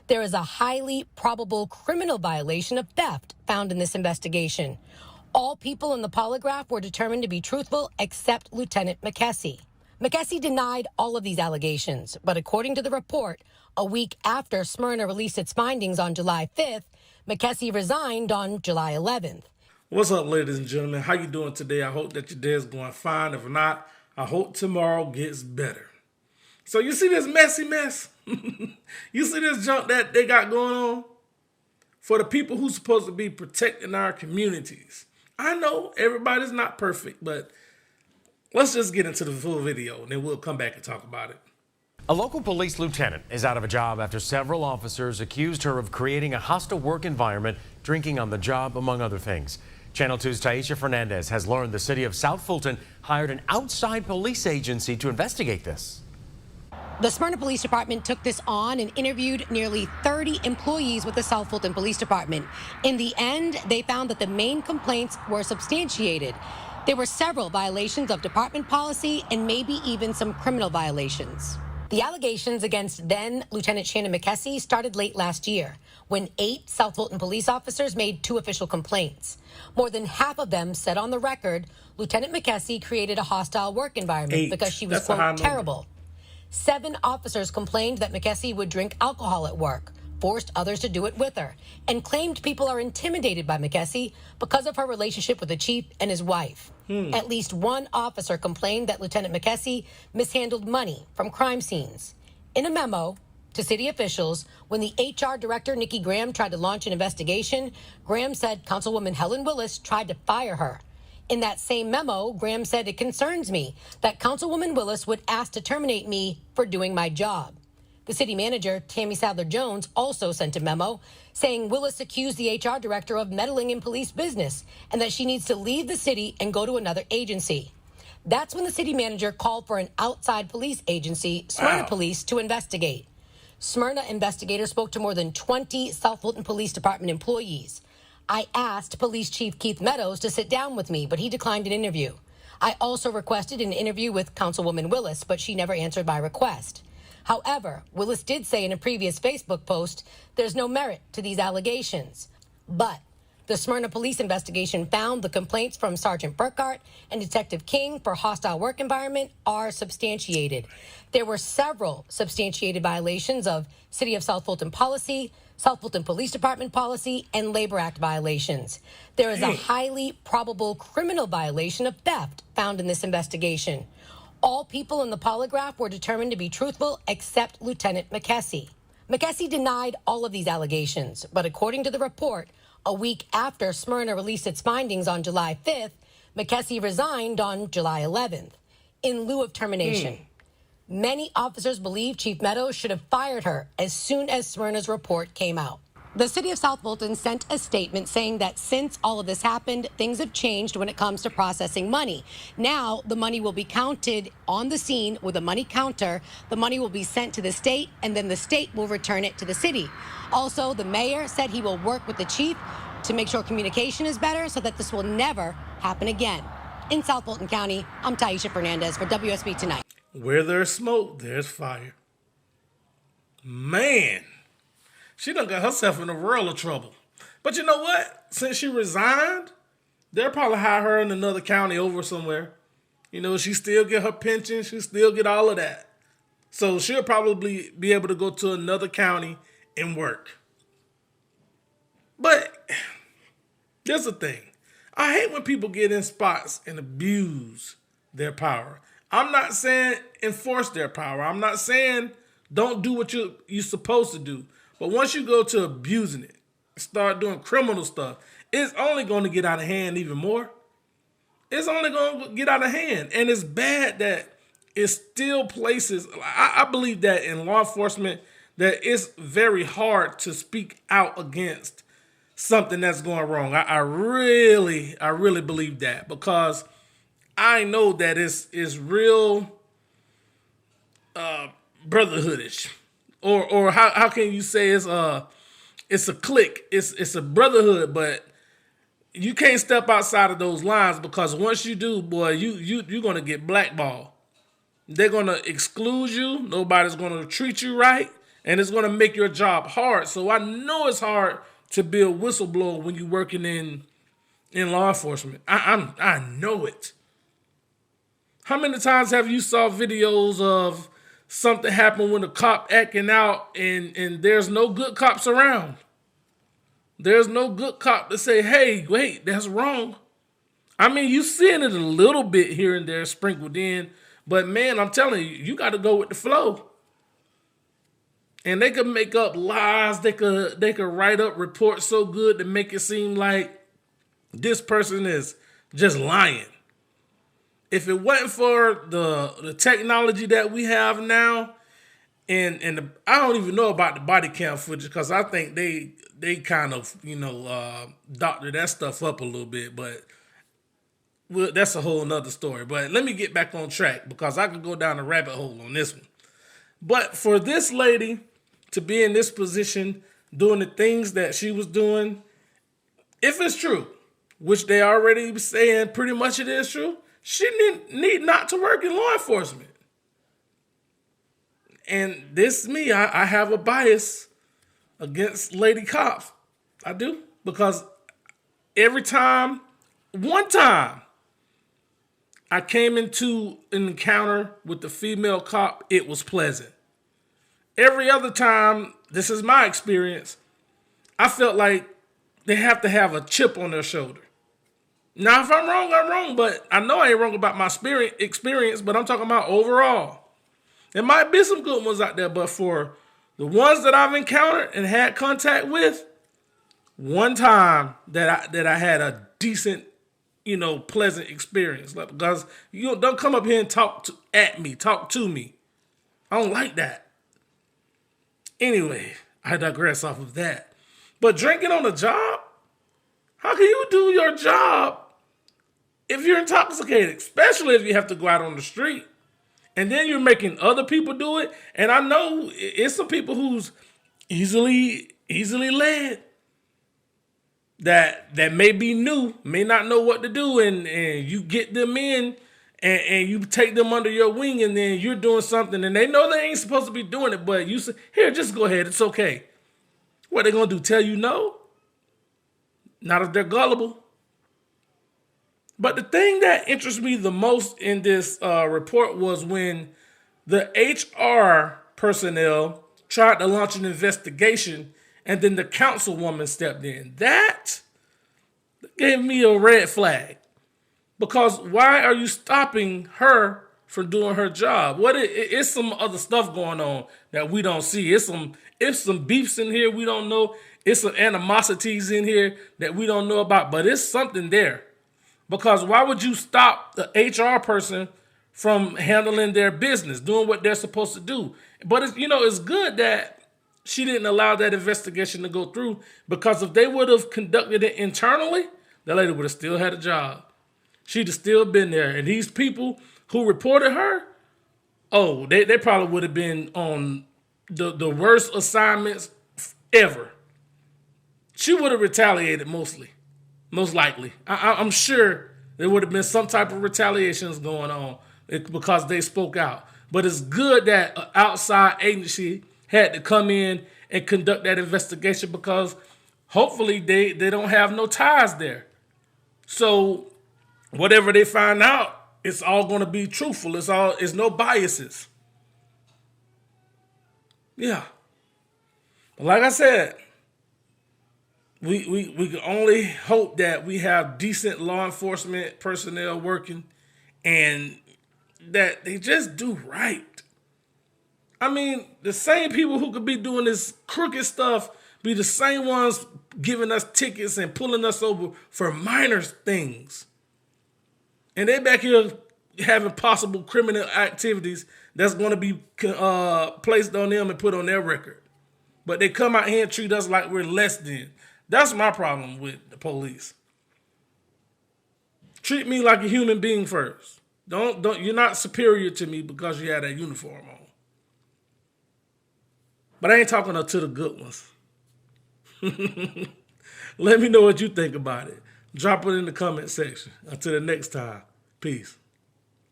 There is a highly probable criminal violation of theft found in this investigation. All people in the polygraph were determined to be truthful except Lieutenant McKessie. McKessie denied all of these allegations, but according to the report, a week after Smyrna released its findings on July 5th, McKessie resigned on July 11th. What's up, ladies and gentlemen? How you doing today? I hope that your day is going fine. If not, I hope tomorrow gets better. So you see this messy mess? You see this junk that they got going on? For the people who's supposed to be protecting our communities. I know everybody's not perfect, but let's just get into the full video and then we'll come back and talk about it. A local police lieutenant is out of a job after several officers accused her of creating a hostile work environment, drinking on the job, among other things. Channel 2's Taisha Fernandez has learned the city of South Fulton hired an outside police agency to investigate this. The Smyrna Police Department took this on and interviewed nearly 30 employees with the South Fulton Police Department. In the end, they found that the main complaints were substantiated. There were several violations of department policy and maybe even some criminal violations. The allegations against then Lieutenant Shannon McKessie started late last year when 8 South Fulton police officers made 2 official complaints. More than half of them said on the record Lieutenant McKessie created a hostile work environment because she was, quote, terrible. 7 officers complained that McKessie would drink alcohol at work, forced others to do it with her, and claimed people are intimidated by McKessie because of her relationship with the chief and his wife. At least 1 officer complained that Lieutenant McKessie mishandled money from crime scenes. In a memo to city officials, when the HR director, Nikki Graham, tried to launch an investigation, Graham said Councilwoman Helen Willis tried to fire her. In that same memo, Graham said, "It concerns me that Councilwoman Willis would ask to terminate me for doing my job." The city manager, Tammy Sadler-Jones, also sent a memo saying Willis accused the HR director of meddling in police business and that she needs to leave the city and go to another agency. That's when the city manager called for an outside police agency, Smyrna Police, to investigate. Smyrna investigators spoke to more than 20 South Fulton Police Department employees. I asked Police Chief Keith Meadows to sit down with me, but he declined an interview. I also requested an interview with Councilwoman Willis, but she never answered my request. However, Willis did say in a previous Facebook post there's no merit to these allegations. But the Smyrna police investigation found the complaints from Sergeant Burkhart and Detective King for hostile work environment are substantiated. There were several substantiated violations of City of South Fulton policy, South Fulton Police Department policy, and Labor Act violations. There is a highly probable criminal violation of theft found in this investigation. All people in the polygraph were determined to be truthful except Lieutenant McKessie. McKessie denied all of these allegations, but according to the report, a week after Smyrna released its findings on July 5th, McKessie resigned on July 11th in lieu of termination. Many officers believe Chief Meadows should have fired her as soon as Smyrna's report came out. The city of South Fulton sent a statement saying that since all of this happened, things have changed when it comes to processing money. Now, the money will be counted on the scene with a money counter. The money will be sent to the state, and then the state will return it to the city. Also, the mayor said he will work with the chief to make sure communication is better so that this will never happen again. In South Fulton County, I'm Taisha Fernandez for WSB Tonight. Where there's smoke, there's fire. Man, she done got herself in a world of trouble. But you know what? Since she resigned, they'll probably hire her in another county over somewhere. You know, she still get her pension. She still get all of that. So she'll probably be able to go to another county and work. But here's the thing. I hate when people get in spots and abuse their power. I'm not saying enforce their power. I'm not saying don't do what you're supposed to do. But once you go to abusing it, start doing criminal stuff, it's only going to get out of hand even more. It's only going to get out of hand. And it's bad that it still places, I believe that in law enforcement, that it's very hard to speak out against something that's going wrong. I really believe that, because I know that it's real brotherhoodish. Or how can you say it's a clique, it's a brotherhood, but you can't step outside of those lines, because once you do, boy, you're gonna get blackballed. They're gonna exclude you. Nobody's gonna treat you right, and it's going to make your job hard. So I know it's hard to be a whistleblower when you're working in law enforcement. I know it. How many times have you saw videos of something happen when a cop acting out and there's no good cops around? There's no good cop to say, hey, wait, that's wrong. I mean, you seeing it a little bit here and there sprinkled in, but man, I'm telling you, you got to go with the flow. And they could make up lies. They could write up reports so good to make it seem like this person is just lying. If it wasn't for the technology that we have now, and I don't even know about the body cam footage because I think they kind of doctor that stuff up a little bit, but that's a whole nother story. But let me get back on track because I could go down a rabbit hole on this one. But for this lady to be in this position doing the things that she was doing, if it's true, which they already saying pretty much it is true, she need not to work in law enforcement. And this is me. I have a bias against lady cops. I do. Because one time, I came into an encounter with the female cop, it was pleasant. Every other time, this is my experience, I felt like they have to have a chip on their shoulder. Now, if I'm wrong, I'm wrong, but I know I ain't wrong about my experience, but I'm talking about overall. There might be some good ones out there, but for the ones that I've encountered and had contact with, one time that I had a decent, pleasant experience. Like, because you don't come up here and talk to me. I don't like that. Anyway, I digress off of that. But drinking on the job? How can you do your job if you're intoxicated, especially if you have to go out on the street? And then you're making other people do it. And I know it's some people who's easily led that may be new, may not know what to do, and you get them in and you take them under your wing, and then you're doing something and they know they ain't supposed to be doing it, but you say, here, just go ahead, it's okay. What they gonna do, tell you no? Not if they're gullible. But the thing that interests me the most in this report was when the HR personnel tried to launch an investigation and then the councilwoman stepped in. That gave me a red flag. Because why are you stopping her from doing her job? It's some other stuff going on that we don't see. It's some beefs in here we don't know. It's some animosities in here that we don't know about. But it's something there. Because why would you stop the HR person from handling their business, doing what they're supposed to do? But it's good that she didn't allow that investigation to go through, because if they would have conducted it internally, that lady would have still had a job. She'd have still been there. And these people who reported her, they probably would have been on the worst assignments ever. She would have retaliated most likely. I'm sure there would have been some type of retaliations going on because they spoke out. But it's good that an outside agency had to come in and conduct that investigation, because hopefully they don't have no ties there. So whatever they find out, it's all going to be truthful. It's no biases. Yeah. But like I said, we can only hope that we have decent law enforcement personnel working and that they just do right. I mean, the same people who could be doing this crooked stuff be the same ones giving us tickets and pulling us over for minor things. And they back here having possible criminal activities that's going to be placed on them and put on their record. But they come out here and treat us like we're less than. That's my problem with the police. Treat me like a human being first. Don't you're not superior to me because you had that uniform on. But I ain't talking to the good ones. Let me know what you think about it. Drop it in the comment section. Until the next time, peace.